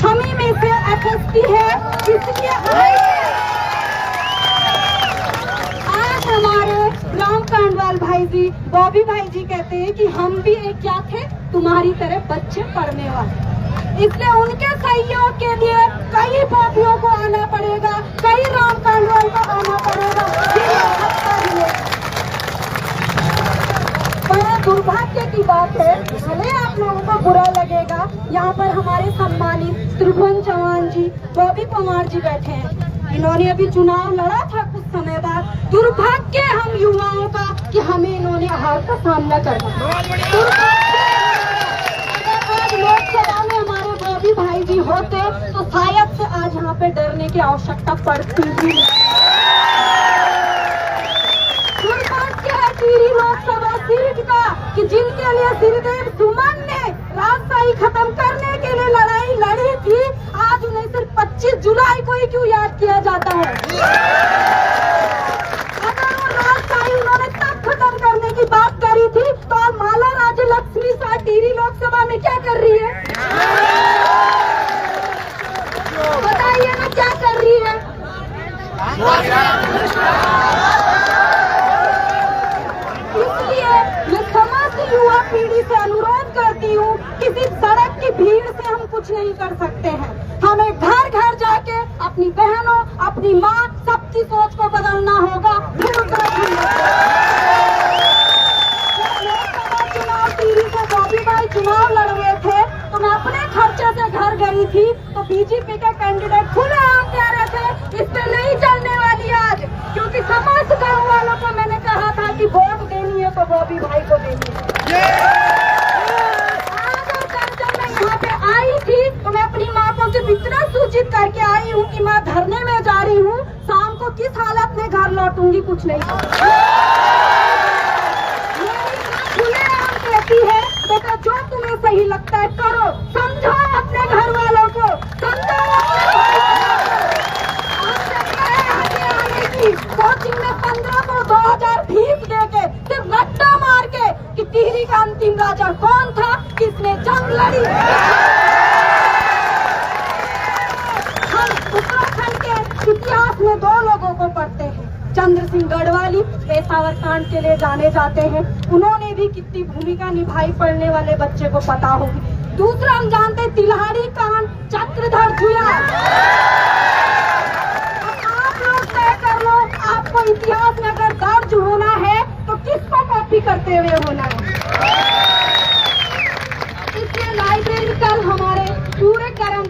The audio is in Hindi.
हम ही में से अटकती है, इसलिए आज हमारे राम कांडवाल भाई जी, बॉबी भाई जी कहते हैं कि हम भी एक क्या थे, तुम्हारी तरह बच्चे पढ़ने वाले। इसलिए उनके सहयोग के लिए कई बॉबियों को आना पड़ेगा, कई राम कांडवाल को आना पड़ेगा। बड़ा दुर्भाग्य की बात है, भले आप लोगों को बुरा लगेगा, यहाँ पर हमारे सम्मानित त्रिभुवन चौहान जी, बॉबी पवार जी बैठे हैं। इन्होंने अभी चुनाव लड़ा था कुछ समय बाद। दुर्भाग्य हम युवाओं का कि हमें इन्होंने हार का सामना करना। आज लोकसभा में हमारे बॉबी भाई जी होते तो शायद से आज यहाँ पे डरने की आवश्यकता पड़ती ही नहीं। दुर्भाग्य है टिहरी लोकसभा सीट का कि जिनके लिए श्रीदेव सुमन ने राजशाही खत्म करने के लिए लड़ाई लड़ी थी, आज उन्हें सिर्फ 25 जुलाई को ही क्यों याद किया जाता है? अगर वो राजशाही उन्होंने तब खत्म करने की बात करी थी तो आज माला राज्य लक्ष्मी शाह टिहरी लोकसभा में क्या कर रही है? बताइए ना क्या कर रही है? इसलिए मैं समस्त युवा पीढ़ी से अनुरोध करती हूँ, किसी सड़क की भीड़ से हम कुछ नहीं कर सकते हैं। हमें घर घर जाके अपनी बहनों, अपनी माँ, सबकी सोच को बदलना होगा। लोकसभा चुनाव टिहरी से बॉबी भाई चुनाव लड़ रहे थे तो मैं अपने खर्चे से घर गई थी तो बीजेपी के कैंडिडेट खुलेआम कह रहे थे इस पे नहीं चलने वाली आज, क्योंकि समस्त गाँव वालों को मैंने कहा था कि वोट देनी है तो बॉबी भाई को देनी है। आज जब मैं यहाँ पे आई थी तो मैं अपनी माँ को सिर्फ इतना सूचित करके आई हूँ कि माँ धरने में जा रही हूँ, शाम को किस हालत में घर लौटूंगी कुछ नहीं कहती है। बेटा जो तुम्हें सही लगता है करो, समझाओ अपने घर वालों को, समझाओ कोचिंग में 15 को 2000 फीस देके सिर्फ रट्टा मार के कि टिहरी का अंतिम राजा कौन था, किसने जंग लड़ी। हम उत्तराखंड के इतिहास में 2 लोगों को पढ़ते हैं, चंद्र सिंह गढ़वाली पेशावर कांड के लिए जाने जाते हैं, उन्होंने भी कितनी भूमिका निभाई, पढ़ने वाले बच्चे को पता होगी। दूसरा हम जानते हैं तिलहरी कांड, चक्रधर जुयाल। आप लोग तय कर लो, आपको इतिहास में अगर दर्ज होना है तो किसको कॉपी करते हुए होना है? इसलिए लाइब्रेरी कल हमारे पूरे कर्म